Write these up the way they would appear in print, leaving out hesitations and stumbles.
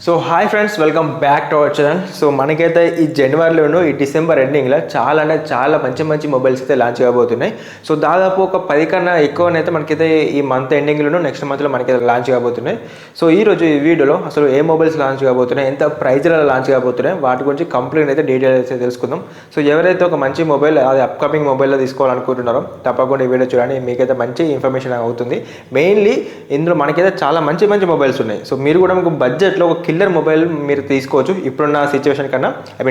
So hi friends, welcome back to our channel. So మనకైతే ఈ జనవరిలోను ఈ డిసెంబర్ ఎండింగ్లో చాలా మంచి మొబైల్స్ అయితే లాంచ్ కాబోతున్నాయి. సో దాదాపు ఒక 10 కన్నా ఎక్కువనైతే మనకైతే ఈ మంత్ ఎండింగ్లోను నెక్స్ట్ మంత్లో మనకైతే లాంచ్ కాబోతున్నాయి. సో ఈరోజు ఈ వీడియోలో అసలు ఏ మొబైల్స్ లాంచ్ కాబోతున్నాయి, ఎంత ప్రైజ్లలో లాంచ్ కాబోతున్నాయి, వాటి గురించి కంప్లీట్ అయితే డీటెయిల్స్ అయితే తెలుసుకుందాం. సో ఎవరైతే ఒక మంచి మొబైల్ అది అప్కమింగ్ మొబైల్లో తీసుకోవాలనుకుంటున్నారో తప్పకుండా ఈ వీడియో చూడండి, మీకైతే మంచి ఇన్ఫర్మేషన్ అవుతుంది. మెయిన్లీ ఇందులో మనకైతే చాలా మంచి మొబైల్స్ ఉన్నాయి. సో మీరు కూడా మీకు బడ్జెట్లో ఒక కిల్లర్ మొబైల్ మీరు తీసుకోవచ్చు. ఇప్పుడున్న సిచ్యువేషన్ కన్నా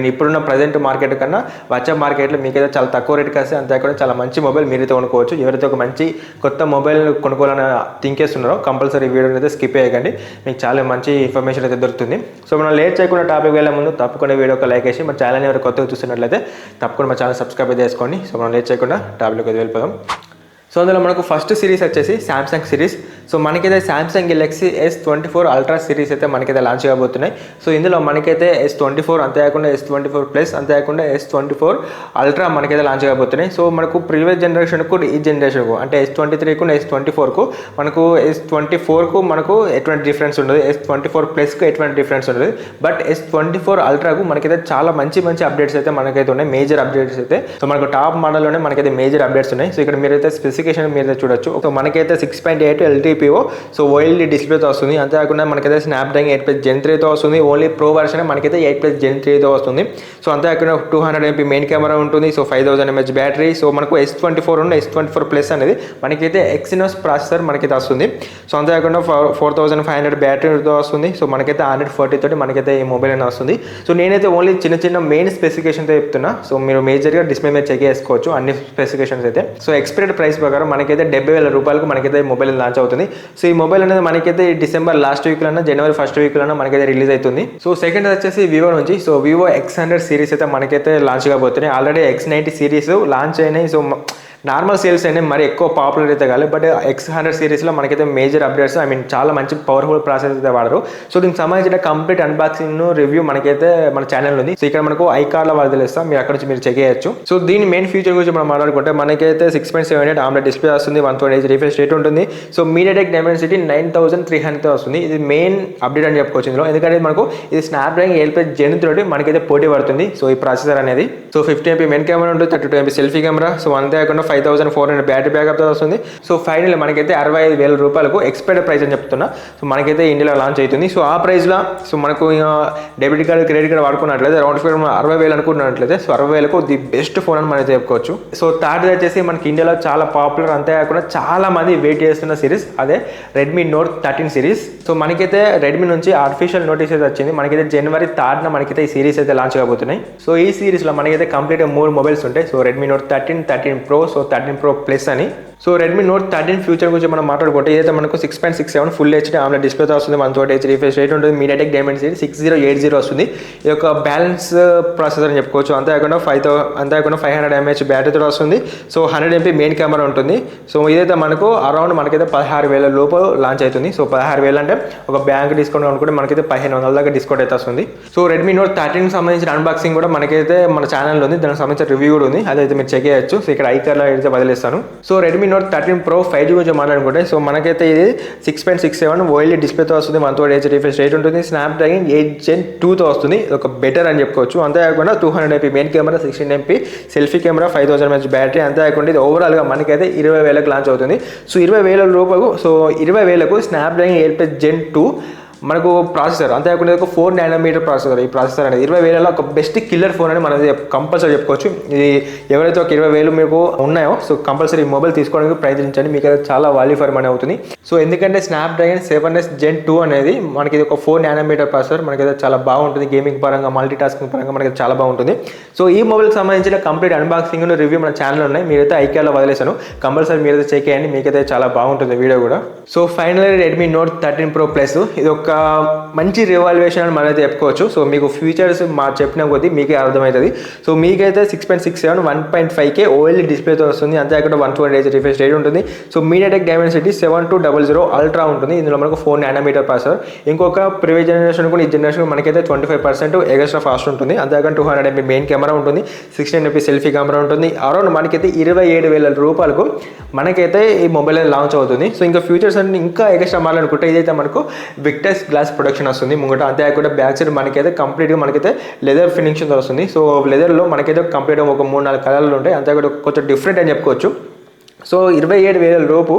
ఇప్పుడున్న ప్రజెంట్ మార్కెట్ కన్నా వచ్చే మార్కెట్లో మీకైతే చాలా తక్కువ రేట్ కాస్తే అంతేకాకుండా చాలా మంచి మొబైల్ మీరైతే కొనుక్కోవచ్చు. ఎవరైతే ఒక మంచి కొత్త మొబైల్ కొనుక్కోవాలని థింక్ చేస్తున్నారో కంపల్సరీ వీడియోని అయితే స్కిప్ చేయకండి, మీకు చాలా మంచి ఇన్ఫర్మేషన్ అయితే దొరుకుతుంది. సో మనం లేట్ చేయకుండా టాపిక్ వెళ్ళే ముందు తప్పకుండా వీడియో ఒక లైక్ వేసి మన ఛానల్ని ఎవరు కొత్తగా చూస్తున్నట్లయితే తప్పకుండా మా ఛానల్ సబ్స్క్రైబ్ అయితే చేసుకోండి. సో మనం లేట్ చేయకుండా టాపిక్లోకి అయితే వెళ్ళిపోదాం. సో అందులో మనకు ఫస్ట్ సిరీస్ వచ్చేసి శాంసంగ్ సిరీస్. సో మనకైతే Samsung Galaxy S24 ultra series అయితే మనకైతే లాంచ్ కాబోతున్నాయి. సో ఇందులో మనకైతే S24 అంతేకాకుండా S24 ప్లస్ అంతేకాకుండా S24 అల్ట్రా మనకైతే లాంచ్ కాబోతున్నాయి. సో మనకు ప్రీవియస్ జనరేషన్కు ఈ జనరేషన్కు అంటే S23కు S24కు మనకు S24కు మనకు ఎటువంటి డిఫరెన్స్ ఉండదు, S24 ప్లస్కు ఎటువంటి డిఫరెన్స్ ఉండదు. బట్ S24 అల్ట్రాకు మనకైతే చాలా మంచి అప్డేట్స్ అయితే మనకైతే ఉన్నాయి, మేజర్ అప్డేట్స్ అయితే. సో మనకు టాప్ మోడల్లోనే మనకైతే మేజర్ అప్డేట్స్ ఉన్నాయి. సో ఇక్కడ మీరైతే స్పెసిఫికేషన్ మీరైతే చూడొచ్చు. సో మనకైతే 6.8 LTPO సో OLED డిస్ప్లేతో వస్తుంది. అంతేకాకుండా మనకైతే స్నాప్డ్రాగన్ 8+ Gen 3తో వస్తుంది. ఓన్లీ ప్రో వర్షన్ మనకైతే 8+ Gen 3తో వస్తుంది. సో అంతేకాకుండా 200 MP మెయిన్ కెమెరా ఉంటుంది. So 5000 mAh battery. సో మనకు S24 ఉన్న S24 ప్లస్ అనేది మనకైతే ఎక్సినోస్ ప్రాసెసర్ మనకైతే వస్తుంది. సో అంతేకాకుండా 4500 బ్యాటరీతో వస్తుంది. సో మనకైతే 140 తోటి మనకైతే ఈ మొబైల్ అనేది వస్తుంది. సో నేనైతే ఓన్లీ చిన్న మెయిన్ స్పెసిఫికేషన్తో చెప్తున్నా. సో మీరు మేజర్గా డిస్ప్లే మీద చెక్ చేసుకోవచ్చు అన్ని స్పెసిఫికేషన్స్ అయితే. సో ఎక్స్పైర్డ్ ప్రైస్ ప్రకారం మనకైతే 70,000 రూపాయలకు మనకైతే మొబైల్ లాంచ్ అవుతుంది. సో ఈ మొబైల్ అనేది మనకైతే డిసెంబర్ లాస్ట్ వీక్లోనా జనవరి ఫస్ట్ వీక్లోనా మనకైతే రిలీజ్ అవుతుంది. సో సెకండ్ వచ్చేసి వివో నుంచి. సో వివో X100 సిరీస్ అయితే మనకైతే లాంచ్ కాబోతున్నాయి. ఆల్రెడీ X90 సిరీస్ లాంచ్ అయినాయి. సో నార్మల్ సేల్స్ అయినా మరి ఎక్కువ పాపులర్ అయితే కాదు. బట్ X100 సిరీస్లో మనకైతే మేజర్ అప్డేట్స్ చాలా మంచి పవర్ఫుల్ ప్రాసెస్ అయితే వాడరు. సో దీనికి సంబంధించిన కంప్లీట్ అన్బాక్సింగ్ రివ్యూ మనకైతే మన ఛానల్ ఉంది. సో ఇక్కడ మనకు ఐకార్డ్లో వదిలేస్తాం, మీరు అక్కడ నుంచి మీరు చెక్ చేయొచ్చు. సో దీని మెయిన్ ఫీచర్ గురించి మనం మాట్లాడుకుంటే మనకైతే 6.78 AMOLED డిస్ప్లే వస్తుంది, 128 రిఫ్రెష్ రేట్ ఉంటుంది. సో MediaTek Dimensity 9300 వస్తుంది. ఇది మెయిన్ అప్డేట్ అని చెప్పుకోవచ్చు ఇందులో, ఎందుకంటే మనకు ఇది స్నాప్డ్రాగన్ 8+ Gen 3 తోటి మనకైతే పోటీ పడుతుంది. సో ఈ ప్రాసెసర్ అనేది సో 50 MP మెయిన్ కెమెరా ఉంటుంది, 32 MP సెల్ఫీ కెమెరా. సో అంతేకాకుండా 5400 బ్యాటరీ బ్యాకప్తో వస్తుంది. సో ఫైనల్ మనకైతే 65,000 రూపాయలకు ఎక్స్పైర్డ్ ప్రైస్ అని చెప్తున్నా. సో మనకైతే ఇండియాలో లాంచ్ అవుతుంది. సో ఆ ప్రైస్లో సో మనకు డెబిట్ కార్డు క్రెడిట్ కార్డు వాడుకున్నట్లయితే రౌండ్ ఫిగర్ 60,000 అనుకున్నట్లయితే సో 60,000కు ది బెస్ట్ ఫోన్ అని మనం చెప్పుకోవచ్చు. సో థర్డ్ వచ్చేసి మనకి ఇండియాలో చాలా పాపులర్, అంతేకాకుండా చాలా మంది వెయిట్ చేస్తున్న సిరీస్ అదే రెడ్మీ నోట్ 13 సిరీస్. సో మనకైతే రెడ్మీ నుంచి ఆర్టిఫిషియల్ నోటీస్ అయితే వచ్చింది. మనకైతే జనవరి 3న మనకైతే ఈ సిరీస్ అయితే లాంచ్ కాబోతున్నాయి. సో ఈ సిరీస్లో మనకైతే కంప్లీట్గా 3 మొబైల్స్ ఉంటాయి. So Redmi note 13, 13 Pro, so 13 Pro plus అని. సో రెడ్మీ నోట్ 13 ఫ్యూచర్ గురించి మనం మాట్లాడుకుంటే ఇదైతే మనకు 6.67 ఫుల్ HD AMOLED డిస్ప్లేతో వస్తుంది, 128 రిఫ్రెష్ రేట్ ఉంటుంది, MediaTek Dimensity 6080 వస్తుంది. ఇది ఒక బ్యాలెన్స్ ప్రాసెసర్ అని చెప్పుకోవచ్చు. అంతేకాకుండా 500 mAh బ్యాటరీతో వస్తుంది. సో 100 MP మెయిన్ కెమెరా ఉంటుంది. సో ఇదైతే మనకు అరౌండ్ మనకైతే 16,000 లోపు లాంచ్ అవుతుంది. సో 16,000 అంటే ఒక బ్యాంక్ డిస్కౌంట్ అనుకుంటే మనకైతే 1500 దాకా డిస్కౌంట్ అయితే వస్తుంది. సో రెడ్మీ నోట్ 13 సంబంధించిన అన్బాక్సింగ్ కూడా మనకైతే మన ఛానల్లో ఉంది, దానికి సంబంధించిన రివ్యూ కూడా ఉంది, అదైతే మీరు చెక్ చేయొచ్చు. సో ఇక్కడ ఐకార్డ్లో అయితే వదిలేస్తాను. So Redmi note 13 Pro 5G గురించి మాట్లాడుకుంటే సో మనకైతే ఇది 6.67 OLED డిస్ప్లేతో వస్తుంది, 128 రిఫ్రెష్ రేట్ ఉంటుంది, స్నాప్డ్రాగన్ 8 Gen 2తో వస్తుంది. ఇది ఒక బెటర్ అని చెప్పుకోవచ్చు. అంతేకాకుండా 200 MP main camera, 16 MP selfie camera, 5000 mAh battery. అంతేకాకుండా ఇది ఓవరాల్గా మనకైతే 20,000కు లాంచ్ అవుతుంది. సో 20,000 రూపాయలు, సో 20,000కు స్నాప్డ్రాగన్ 8+ Gen 2 మనకు ప్రాసెసర్. అంతేకాకుండా ఒక 4 nm ప్రాసెసర్. ఈ ప్రాసెసర్ అనేది 20,000లో ఒక బెస్ట్ కిల్లర్ ఫోన్ అని మనం కంపల్సరీ చెప్పుకోవచ్చు. ఇది ఎవరైతే ఒక 20,000 మీకు ఉన్నాయో సో కంపల్సరీ మొబైల్ తీసుకోవడానికి ప్రయత్నించండి, మీకు అయితే చాలా వాల్యూ ఫర్ మనీ అవుతుంది. సో ఎందుకంటే స్నాప్డ్రాగన్ 7S Gen 2 అనేది మనకి ఇది ఒక 4 nm ప్రాసెసర్, మనకైతే చాలా బాగుంటుంది. గేమింగ్ పరంగా, మల్టీ టాస్కింగ్ పరంగా మనకి చాలా బాగుంటుంది. సో ఈ మొబైల్కి సంబంధించిన కంప్లీట్ అన్బాక్సింగ్ రివ్యూ మన ఛానల్ ఉన్నాయి, మీరైతే ఐకార్డ్లో వదిలేసాను, కంపల్సరీ మీరైతే చెక్ చేయండి, మీకైతే చాలా బాగుంటుంది వీడియో కూడా. So finally Redmi note 13 Pro plus ఇది ఒక మంచి రివాల్యుయేషన్ అని మనమైతే చెప్పుకోవచ్చు. సో మీకు ఫీచర్స్ చెప్పిన కొద్దీ మీకే అర్థమవుతుంది. సో మీకైతే 6.67 1.5K OLED డిస్ప్లేతో వస్తుంది. అంతేకాకుండా 128 రిఫ్రెష్ రేట్ ఉంటుంది. సో MediaTek Dimensity 7200 అల్ట్రా ఉంటుంది. ఇందులో మనకు 4 nm ప్రాసెసర్. ఇంకొక ప్రీవియస్ జనరేషన్ కూడా ఈ జనరేషన్ మనకైతే 25% ఎక్స్ట్రా ఫాస్ట్ ఉంటుంది. అంతేకాకుండా 200 MP మెయిన్ కెమెరా ఉంటుంది, 16 MP సెల్ఫీ కెమెరా ఉంటుంది. అరౌండ్ మనకైతే 27,000 రూపాయలకు మనకైతే ఈ మొబైల్ లాంచ్ అవుతుంది. సో ఇంకా ఫ్యూచర్స్ అంటే ఇంకా ఎక్స్ట్రా మాట్లాడుకుంటే ఇదైతే మనకు విక్టస్ గ్లాస్ ప్రొడక్షన్ వస్తుంది ముంగట. అంతేకాకుండా బ్యాక్ సైడ్ మనకైతే కంప్లీట్గా మనకైతే లెదర్ ఫినిషింగ్ వస్తుంది. సో లెదర్లో మనకైతే కంప్లీట్గా ఒక 3-4 కలర్లు ఉంటాయి. అంతేకాకుండా కొంచెం డిఫరెంట్ అని చెప్పుకోవచ్చు. సో 27,000 లోపు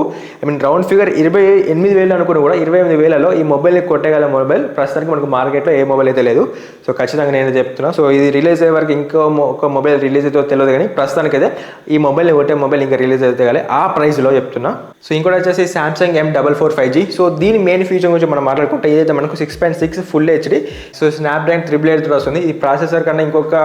రౌండ్ ఫిగర్ 28,000 అనుకుని కూడా 28,000లో ఈ మొబైల్ని కొట్టగల మొబైల్ ప్రస్తుతానికి మనకు మార్కెట్లో ఏ మొబైల్ అయితే లేదు. సో ఖచ్చితంగా నేను చెప్తున్నాను. సో ఇది రిలీజ్ అయ్యే వరకు ఒక మొబైల్ రిలీజ్ అయితే తెలియదు, కానీ ప్రస్తుతానికి అయితే ఈ మొబైల్ని కొట్టే మొబైల్ ఇంకా రిలీజ్ అయితే కావాలి ఆ ప్రైస్లో చెప్తున్నా. సో ఇంకోటి వచ్చేసి సామ్సంగ్ M44 5G. సో దీని మెయిన్ ఫీచర్ గురించి మనం మాట్లాడుకుంటే ఇదైతే మనకు 6.6 ఫుల్ హెచ్డి. సో స్నాప్డ్రాగన్ 888 వస్తుంది. ఈ ప్రాసెసర్ కన్నా ఇంకొక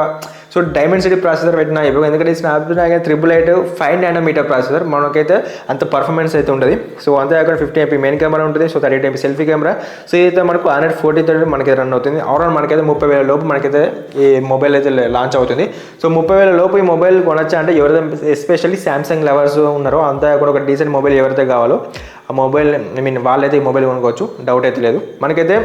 సో డైమెన్సిటీ ప్రాసెసర్ పెట్టినా ఇప్పుడు, ఎందుకంటే స్నాప్డ్రాగన్ 888 5 nm ప్రాసెసర్ మనకైతే అంత పర్ఫార్మెన్స్ అయితే ఉంటుంది. సో అంతేకాకుండా 50 MP మెయిన్ కెమెరా ఉంటుంది. So 30 MP selfie camera. So ఇదైతే మనకు 140 మనకి రన్ అవుతుంది. ఆల్రౌండ్ మనకైతే 30,000 లోపు మనకైతే ఈ మొబైల్ అయితే లాంచ్ అవుతుంది. సో 30,000 లోపు ఈ మొబైల్ కొనొచ్చా అంటే ఎవరైతే ఎస్పెషల్లీ సామ్సంగ్ లవర్స్ ఉన్నారో అంతేకాకుండా ఒక డీసెంట్ మొబైల్ ఎవరైతే కావాలో ఆ మొబైల్ వాళ్ళైతే ఈ మొబైల్ కొనుక్కోవచ్చు, డౌట్ అయితే లేదు. మనకైతే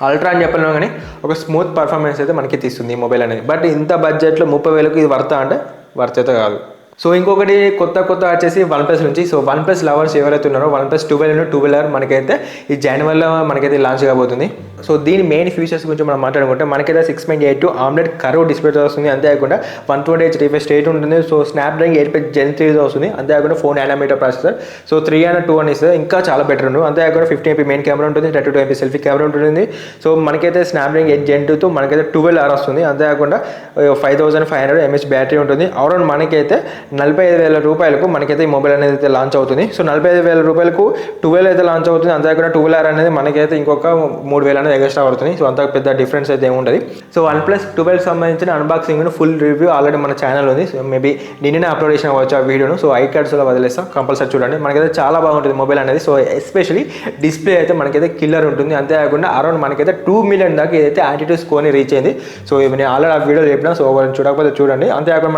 అల్ట్రా అని చెప్పలేము, కానీ ఒక స్మూత్ పర్ఫార్మెన్స్ అయితే మనకి తీస్తుంది ఈ మొబైల్ అనేది. బట్ ఇంత బడ్జెట్లో 30,000కి ఇది వర్తా అంటే వర్త్ అయితే కాదు. సో ఇంకొకటి కొత్త వచ్చేసి OnePlus నుంచి. సో OnePlus లవర్స్ ఎవరైతే ఉన్నారో OnePlus 12R మనకైతే ఈ జనవరిలో మనకైతే లాంచ్ కాబోతుంది. సో దీని మెయిన్ ఫీచర్స్ గురించి మనం మాట్లాడుకుంటే మనకైతే 6.82 AMOLED కర్వ్ డిస్ప్లేతో వస్తుంది. అంతేకాకుండా 120Hz రిఫ్రెష్ రేట్ ఉంటుంది. సో స్నాప్డ్రాగన్ 8 Gen 3 వస్తుంది. అంతేకాకుండా 4 nm ప్రాసెసర్. సో 3 అని ఇస్తే ఇంకా చాలా బెటర్ ఉంటుంది. అంతేకాకుండా 50 MP మెయిన్ కెమెరా ఉంటుంది, 32 MP సెల్ఫీ కెమెరా ఉంటుంది. సో మనకైతే స్నాప్డ్రాగన్ 8 Gen 2తో మనకైతే 12R వస్తుంది. అంతేకాకుండా 5500 mAh బ్యాటరీ ఉంటుంది. అరౌండ్ మనకైతే 45,000 రూపాయలకు మనకైతే ఈ మొబైల్ అనేది అయితే లాంచ్ అవుతుంది. సో 45,000 రూపాయలకు 12 అయితే లాంచ్ అవుతుంది. అంతేకాకుండా 12R అనేది మనకైతే ఇంకొక 3,000 అనేది ఎక్స్ట్రా పడుతుంది. సో అంత పెద్ద డిఫరెన్స్ అయితే ఏముంటుంది. సో OnePlus 12 సంబంధించిన అన్బాక్సింగ్ ఫుల్ రివ్యూ ఆల్రెడీ మన ఛానల్ ఉంది. సో మేబీ నిన్ననే అప్లోడ్ చేసిన అవ్వచ్చు ఆ వీడియోను. సో iCardsలో వదిలేస్తాం, కంపల్సరీ చూడండి. మనకైతే చాలా బాగుంటుంది మొబైల్ అనేది. సో ఎస్పెషల్లీ డిస్ప్లే అయితే మనకైతే కిల్లర్ ఉంటుంది. అంతేకాకుండా అరౌండ్ మనకైతే 2 million దాకా ఏదైతే యాటిట్యూడ్ స్కోర్ని రీచ్ అయింది. సో ఇవి నేను ఆల్రెడీ ఆ వీడియో చెప్పినా, సో చూడకపోతే చూడండి. అంతేకాకుండా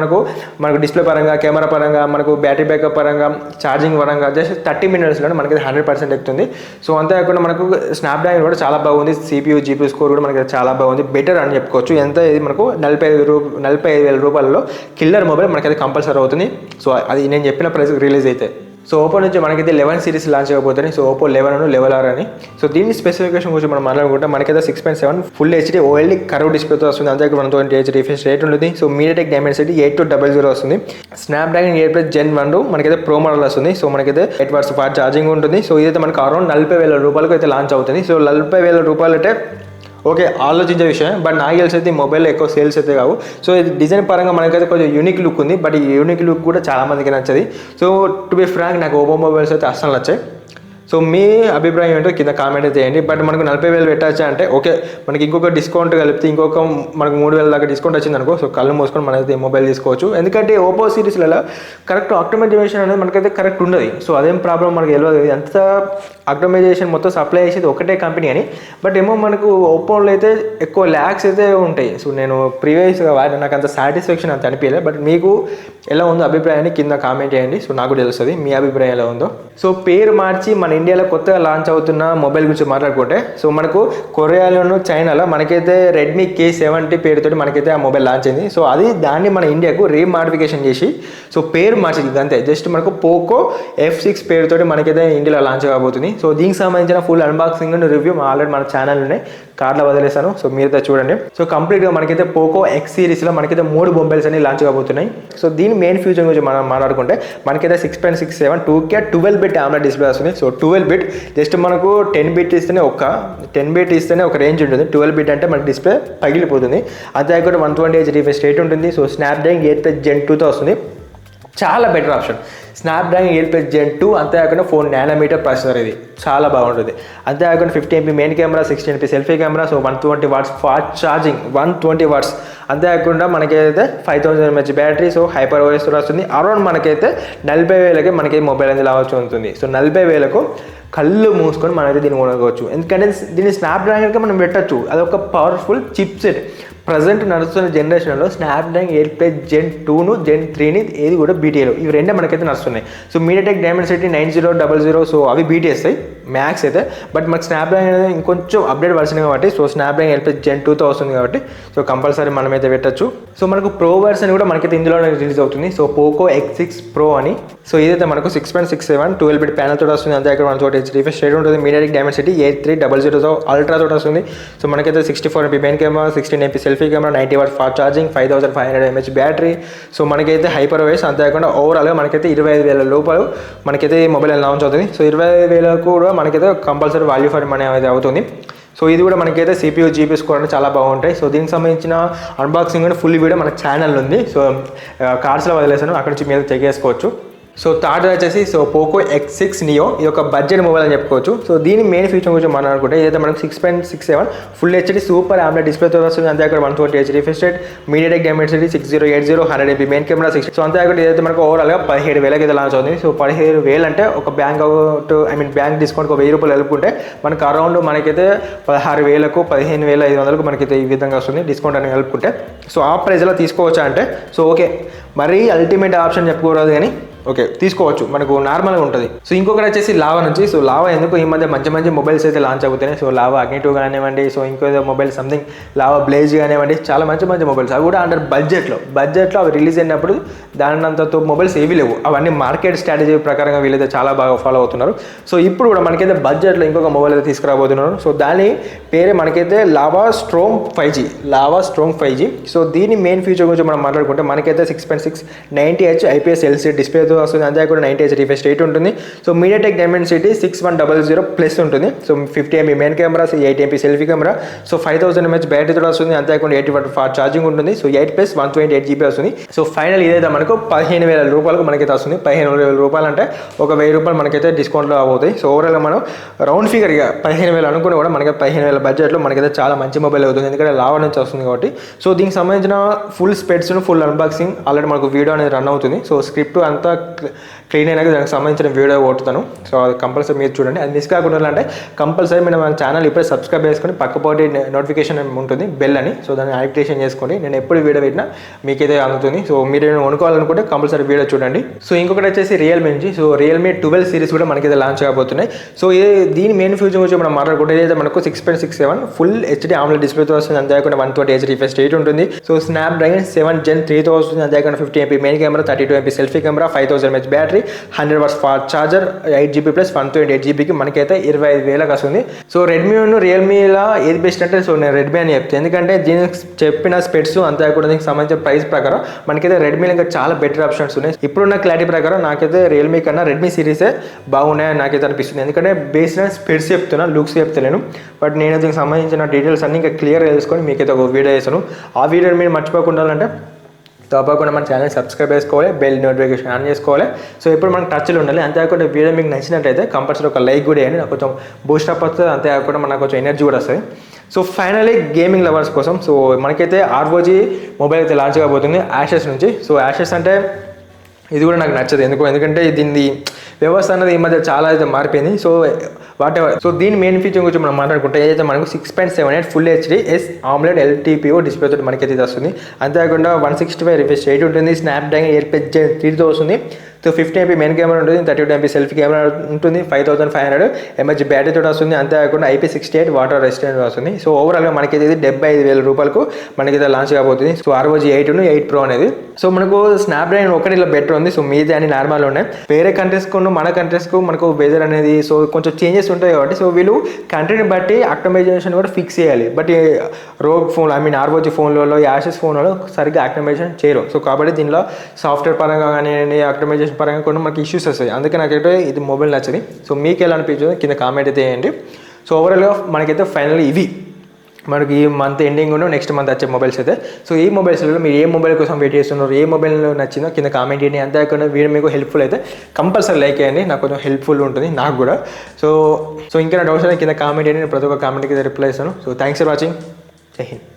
మనకు డిస్ప్లే పరంగా, కెమెరా పరంగా, మనకు బ్యాటరీ బ్యాకప్ పరంగా, ఛార్జింగ్ పరంగా జస్ట్ 30 minutesలో మనకి 100% ఎక్కుతుంది. సో అంతేకాకుండా మనకు స్నాప్డ్రాగన్ కూడా చాలా బాగుంది. CPU GPU స్కోర్ కూడా మనకి చాలా బాగుంది, బెటర్ అని చెప్పుకోవచ్చు. ఎంత ఇది మనకు 45,000 రూపాయలలో కిల్లర్ మొబైల్ మనకైతే కంపల్సరీ అవుతుంది. సో అది నేను చెప్పిన ప్రైస్ రిలీజ్ అయితే. సో ఓపో నుంచి మనకైతే 11 సిరీస్ లాంచ్ అయిపోతుంది. సో ఓపో 11 11R అని. సో దీని స్పెసిఫికేషన్ గురించి మనం మాట్లాడుకుంటే మనకైతే 6.7 ఫుల్ హెచ్డి OLED కర్వ్ డిస్ప్లేతో వస్తుంది. అంతేకాకుండా 120Hz రిఫ్రెష్ రేట్ ఉంటుంది. సో MediaTek Dimensity 8200 వస్తుంది. స్నాప్డ్రాగన్ 8 Gen 1 మనకైతే ప్రో మోడల్ వస్తుంది. సో మనకైతే 8 watts ఫాస్ట్ ఛార్జింగ్ ఉంటుంది. సో ఇదైతే మనకు అరౌండ్ 40,000 రూపాయలకు అయితే లాంచ్ అవుతుంది. సో 40,000 రూపాయలు అంటే ఓకే, ఆలోచించే విషయం. బట్ నాకు తెలిసి అయితే ఈ మొబైల్లో ఎక్కువ సేల్స్ అయితే కావు. సో ఇది డిజైన్ పరంగా మనకైతే కొంచెం యూనిక్ లుక్ ఉంది. బట్ ఈ యూనిక్ లుక్ కూడా చాలా మందికి నచ్చది. సో టు బి ఫ్రాంక్ నాకు ఓపో మొబైల్స్ అయితే అస్సలు నచ్చాయి. సో మీ అభిప్రాయం ఏంటో కింద కామెంట్ అయితే చేయండి. బట్ మనకు 40,000 పెట్టచ్చా అంటే ఓకే, మనకి ఇంకొక డిస్కౌంట్ కలిపితే ఇంకొక మనకు 3,000 దాకా డిస్కౌంట్ వచ్చింది అనుకో. సో కళ్ళు మూసుకొని మనైతే మొబైల్ తీసుకోవచ్చు. ఎందుకంటే ఓపో సిరీస్లలో కరెక్ట్ ఆప్టిమైజేషన్ అనేది మనకైతే కరెక్ట్ ఉండదు. సో అదేం ప్రాబ్లం మనకు తెలియదు. ఎంత ఆప్టిమైజేషన్ మొత్తం సప్లై చేసేది ఒకటే కంపెనీ అని, బట్ ఏమో మనకు ఓపోలో అయితే ఎక్కువ ల్యాక్స్ అయితే ఉంటాయి. సో నేను ప్రీవియస్గా వాడిన నాకు అంత సాటిస్ఫాక్షన్ అంత అనిపించలేదు. బట్ మీకు ఎలా ఉందో అభిప్రాయాన్ని కింద కామెంట్ చేయండి. సో నాకు తెలుస్తుంది మీ అభిప్రాయం ఎలా ఉందో. సో పేరు మార్చి మన ఇండియాలో కొత్తగా లాంచ్ అవుతున్న మొబైల్ గురించి మాట్లాడుకుంటే, సో మనకు కొరియాలోను చైనాలో మనకైతే రెడ్మీ K70 పేరుతోటి మనకైతే ఆ మొబైల్ లాంచ్ అయింది. సో అది దాన్ని మన ఇండియాకు రీమాడిఫికేషన్ చేసి సో పేరు మార్చింది అంతే. జస్ట్ మనకు పోకో F6 పేరుతోటి మనకైతే ఇండియాలో లాంచ్ కాబోతుంది. సో దీనికి సంబంధించిన ఫుల్ అన్బాక్సింగ్ రివ్యూ ఆల్రెడీ మన ఛానల్లోనే కార్డులో వదిలేసాను. సో మీరైతే చూడండి. సో కంప్లీట్గా మనకైతే పోకో X సిరీస్లో మనకైతే 3 మొబైల్స్ అనేవి లాంచ్ కాబోతున్నాయి. సో దీని మెయిన్ ఫ్యూచర్ గురించి మనం మాట్లాడుకుంటే మనకైతే 6.67 2K 12-bit AMOLED డిస్ప్లే వస్తుంది. సో 12-bit జస్ట్ మనకు 10-bit ఇస్తేనే ఒక రేంజ్ ఉంటుంది. 12-bit అంటే మనకి డిస్ప్లే పగిలిపోతుంది. అంతేకాకుండా 120Hz రిఫ్రెష్ రేట్ ఉంటుంది. సో స్నాప్డ్రాగన్ 8 Gen 2తో వస్తుంది. చాలా బెటర్ ఆప్షన్ స్నాప్డ్రాగన్ 8 Gen 2. అంతేకాకుండా 4 nm ప్రాసెసర్, ఇది చాలా బాగుంటుంది. అంతేకాకుండా 50 MP main camera, 60 MP selfie camera. So 120 watts fast charging, 120 watts. అంతేకాకుండా మనకైతే 5000 mAh battery. So hyper OS వస్తుంది. అరౌండ్ మనకైతే 40,000కి మనకి మొబైల్ అనేది లావచ్చు ఉంటుంది. సో 40,000కు కళ్ళు మూసుకొని మనమైతే దీన్ని కొనుక్కోవచ్చు. ఎందుకంటే దీన్ని స్నాప్డ్రాగన్కి మనం పెట్టచ్చు. అదొక పవర్ఫుల్ చిప్ సెట్. ప్రజెంట్ నడుస్తున్న జనరేషన్లో స్నాప్డ్రాగన్ 8 Gen 2ను Gen 3ని ఏది కూడా బీటీఏలో, ఇవి రెండే మనకైతే నడుస్తున్నాయి. So MediaTek Dimensity 9000. సో అవి బీటీ వస్తాయి. మ్యాక్స్ అయితే. బట్ మనకు స్నాప్డ్రాగన్ అనేది ఇంకొంచెం అప్డేట్ వర్షన్ కాబట్టి సో స్నాప్డ్రాగన్ ఎల్పిఎస్ Gen 2తో వస్తుంది కాబట్టి సో కంపల్సరీ మనమైతే పెట్టచ్చు. సో మనకు ప్రో వర్షన్ కూడా మనకైతే ఇందులోనే రిలీజ్ అవుతుంది. సో పోకో X6 Pro అని. సో ఇదైతే మనకు 6.67 12-bit ప్యానల్ తోటి వస్తుంది. అంతే ఇక్కడ 120Hz రిఫ్రెష్ రేట్ ఉంటుంది. మీడియాటెక్ డైమెన్సిటీ 8300 అల్ట్రా తోటి వస్తుంది. సో మనకైతే 64MP main camera, 16MP selfie camera, 90W fast charging, 5500 mAh battery. So మనకైతే హైపర్ వాయిస్. అంతేకాకుండా ఓవరాల్గా మనకైతే 25,000 లోపల మనకైతే ఈ మొబైల్ లాంచ్ అవుతుంది. సో 25,000 కూడా మనకైతే కంపల్సరీ వాల్యూ ఫర్ మనీ అనేది అవుతుంది. సో ఇది కూడా మనకైతే CPU GPU స్కోర్ అంటే చాలా బాగుంటాయి. సో దీనికి సంబంధించిన అన్బాక్సింగ్ కూడా ఫుల్ వీడియో మన ఛానల్ ఉంది. సో కార్డ్స్లో వదిలేసాను, అక్కడ నుంచి మీరు చెక్ చేసుకోవచ్చు. సో థర్డ్ వచ్చేసి సో పోకో X6 Neo. ఇది ఒక బడ్జెట్ మొబైల్ అని చెప్పుకోవచ్చు. సో దీని మెయిన్ ఫీచర్ గురించి మనం అనుకుంటే ఇదైతే మనకు 6.67 ఫుల్ హెచ్డీ సూపర్ AMOLED డిస్ప్లేతో వస్తుంది. అంతే అక్కడ 120Hz refresh rate, MediaTek Dimensity 6080 100MP main camera 6. So అంతే అక్కడ ఇదైతే మనకు ఓవరాల్గా 17,000 అయితే లాంచ్ అవుతుంది. సో 17,000 అంటే ఒక బ్యాంక్ బ్యాంక్ డిస్కౌంట్ ఒక 1,000 రూపాయలు కలుపుకుంటే మనకు అరౌండ్ మనకైతే 16,000కు 15,500కు మనకైతే ఈ విధంగా వస్తుంది డిస్కౌంట్ అని కలుపుకుంటే. సో ఆ ప్రైస్లో తీసుకోవచ్చా అంటే సో ఓకే, మరీ అల్టిమేట్ ఆప్షన్ చెప్పుకోరాదు కానీ ఓకే తీసుకోవచ్చు, మనకు నార్మల్గా ఉంటుంది. సో ఇంకొకటి వచ్చేసి లావా నుంచి. సో లావా ఎందుకు ఈ మధ్య మంచి మంచి మొబైల్స్ అయితే లాంచ్ అవుతున్నాయి. సో లావా అగ్ని 2 కానివ్వండి, సో ఇంకో మొబైల్ సంథింగ్ లావా బ్లేజ్ కానివ్వండి, చాలా మంచి మంచి మొబైల్స్. అవి కూడా అండర్ బడ్జెట్లో అవి రిలీజ్ అయినప్పుడు దానినంతతో మొబైల్స్ ఏవి లేవు. అవన్నీ మార్కెట్ స్ట్రాటజీ ప్రకారంగా వీళ్ళైతే చాలా బాగా ఫాలో అవుతున్నారు. సో ఇప్పుడు కూడా మనకైతే బడ్జెట్లో ఇంకొక మొబైల్ అయితే తీసుకురాబోతున్నారు. సో దాని పేరే మనకైతే లావా స్ట్రోమ్ 5G. సో దీని మెయిన్ ఫీచర్ గురించి మనం మాట్లాడుకుంటే మనకైతే 6.6 90Hz IPS LCD డిస్ప్లేతో వస్తుంది. అంతే కూడా 90Hz రిఫ్రెష్ రేట్ ఉంటుంది. సో మీడియాటెక్ డైమెన్సిటీ 6100 ప్లస్ ఉంటుంది. So 50MP main camera, 8MP selfie camera, so 5000 mAh బ్యాటరీతో వస్తుంది. అంతేకాకుండా 80W ఫాస్ట్ ఛార్జింగ్ ఉంటుంది. సో 8+ 128GB వస్తుంది. సో ఫైనల్ ఇదైతే మనకు 15,000 రూపాయలకు మనకైతే వస్తుంది. 15,000 రూపాయలు అంటే ఒక 1,000 రూపాయలు మనకైతే డిస్కౌంట్లో అవుతాయి. సో ఓవరాల్గా మనం రౌండ్ ఫిగర్ ఇక 15,000 అనుకుని కూడా మనకి 15,000 బడ్జెట్లో మనకైతే చాలా మంచి మొబైల్ అవుతుంది. ఎందుకంటే లావా నుంచి వస్తుంది కాబట్టి. సో దీనికి సంబంధించిన full specs full unboxing already మనకు వీడియో అనేది రన్ అవుతుంది. సో స్క్రిప్ట్ అంతా క్లీన్ అయినాక దానికి సంబంధించిన వీడియో కొడుతాను. సో అది కంపల్సరీ మీరు చూడండి. అది మిస్ కాకుండా అంటే కంపల్సరీ మీరు మన ఛానల్ ఇప్పుడే సబ్స్క్రైబ్ చేసుకొని పక్కపోటి నోటిఫికేషన్ ఉంటుంది బెల్ అని. సో దాన్ని యాక్టివేషన్ చేసుకోండి. నేను ఎప్పుడు వీడియో పెట్టినా మీకైతే అందుతుంది. సో మీరు కొనుక్కోవాలనుకుంటే కంపల్సరీ వీడియో చూడండి. సో ఇంకొకటి వచ్చేసి రియల్మీ నుంచి. సో రియల్మీ 12 సిరీస్ కూడా మనకైతే లాంచ్ కాబోతున్నాయి. సో దీని మెయిన్ ఫీచర్ గురించి మనం మాట్లాడుకుంటే ఏదైతే మనకు 6.67 ఫుల్ హెచ్డీ AMOLED డిస్ప్లేతో వస్తుంది. అంతేకాకుండా 120Hz రిఫ్రెష్ రేట్ ఉంటుంది. సో స్నాప్డ్రాగన్ 7 Gen 3తో వస్తుంది. అంతేకాకుండా 50MP main camera, 32MP selfie camera, 5000 mAh battery, 100W fast charger, 8GB plus 128GBకి మనకైతే 25,000కి వస్తుంది. సో రెడ్మీ రియల్మీలా ఏది బెస్ట్ అంటే సో నేను రెడ్మీ అని చెప్తాను. ఎందుకంటే దీనికి చెప్పిన స్పెట్స్ అంతేకాకుండా దీనికి సంబంధించిన ప్రైస్ ప్రకారం మనకైతే రెడ్మీలో ఇంకా చాలా బెటర్ ఆప్షన్స్ ఉన్నాయి. ఇప్పుడున్న క్లారిటీ ప్రకారం నాకైతే రియల్మీ కన్నా రెడ్మీ సిరీసే బాగున్నాయని నాకైతే అనిపిస్తుంది. ఎందుకంటే బేస్డ్ స్పెట్స్ చెప్తున్నా, లుక్స్ చెప్తలేను. బట్ నేను దీనికి సంబంధించిన డీటెయిల్స్ అన్ని ఇంకా క్లియర్గా తెలుసుకొని మీకైతే ఒక వీడియో చేశాను. ఆ వీడియోని మీరు మర్చిపోకుండా ఉండాలంటే తప్పకుండా మన ఛానల్ సబ్స్క్రైబ్ చేసుకోవాలి, బెల్ నోటిఫికేషన్ ఆన్ చేసుకోవాలి. సో ఇప్పుడు మనకు టచ్లో ఉండాలి. అంతేకాకుండా వీడియో మీకు నచ్చినట్టయితే కంపల్సరీ ఒక లైక్ కూడా వేయండి. నాకు కొంచెం బూస్ట్ అప్ వస్తుంది. అంతేకాకుండా మనకు కొంచెం ఎనర్జీ కూడా వస్తుంది. సో ఫైనలీ గేమింగ్ లవర్స్ కోసం సో మనకైతే ROG మొబైల్ అయితే లాంచ్ కాబోతుంది యాషెస్ నుంచి. సో యాషెస్ అంటే ఇది కూడా నాకు నచ్చదు. ఎందుకంటే దీన్ని వ్యవస్థ అనేది ఈ మధ్య చాలా అయితే మారిపోయింది. So whatever. సో దీని మెయిన్ ఫీచర్ గురించి మనం మాట్లాడుకుంటే ఏదైతే మనకు 6.78 ఫుల్ హెచ్డీ AMOLED LTPO డిస్ప్లేతో మనకైతే ఇది వస్తుంది. అంతేకాకుండా 165 రిఫ్రెష్ రేట్ ఉంటుంది. స్నాప్డ్రాగన్ 8+ Gen 3తో వస్తుంది. సో 50MP మెయిన్ కెమెరా ఉంటుంది, 32MP సెల్ఫీ కెమెరా ఉంటుంది, 5500 mAh బ్యాటరీతో వస్తుంది. అంతేకాకుండా IP68 వాటర్ రెసిస్టెంట్ వస్తుంది. సో ఓవరాల్గా మనకి ఇది 75,000 రూపాయలకు మనకైతే లాంచ్ కాబోతుంది. సో ROG 8 Pro అనేది. సో మనకు స్నాప్డ్రాగన్ ఒకటి ఇలా బెటర్ ఉంది. సో మీది అని నార్మల్ ఉన్నాయి. వేరే కంట్రీస్కు మన కంట్రీస్కు మనకు వెదర్ అనేది సో కొంచెం చేంజెస్ ఉంటాయి కాబట్టి సో వీళ్ళు కంట్రీని బట్టి ఆప్టిమైజేషన్ కూడా ఫిక్స్ చేయాలి. బట్ రోగ్ ఫోన్ ROG ఫోన్లలో యాషెస్ ఫోన్లలో సరిగ్గా ఆప్టిమైజేషన్ చేయరు. సో కాబట్టి దీనిలో సాఫ్ట్వేర్ పరంగా కానీ ఆప్టిమైజేషన్ పరంగా కొన్ని మనకి ఇష్యూస్ వస్తాయి. అందుకే నాకైతే ఇది మొబైల్ నచ్చది. సో మీకు ఎలా అనిపించింది కింద కామెంట్ అయితే చేయండి. సో ఓవరాల్గా మనకైతే ఫైనల్లీ ఇవి మనకి ఈ మంత్ ఎండింగ్ నెక్స్ట్ మంత్ వచ్చే మొబైల్స్ అయితే. సో ఈ మొబైల్స్లో మీరు ఏ మొబైల్ కోసం వెయిట్ చేస్తున్నారు, ఏ మొబైల్ నచ్చిందో కింద కామెంట్ చేయండి. అంతేకాకుండా వీడియో మీకు హెల్ప్ఫుల్ అయితే కంపల్సరీ లైక్ చేయండి. నాకు కొంచెం హెల్ప్ఫుల్ ఉంటుంది నాకు కూడా. సో ఇంకా నా డౌట్స్ కింద కామెంట్ చేయండి. నేను ప్రతి ఒక్క కామెంట్కి రిప్లై ఇస్తాను. So thanks for watching. జై హింద్.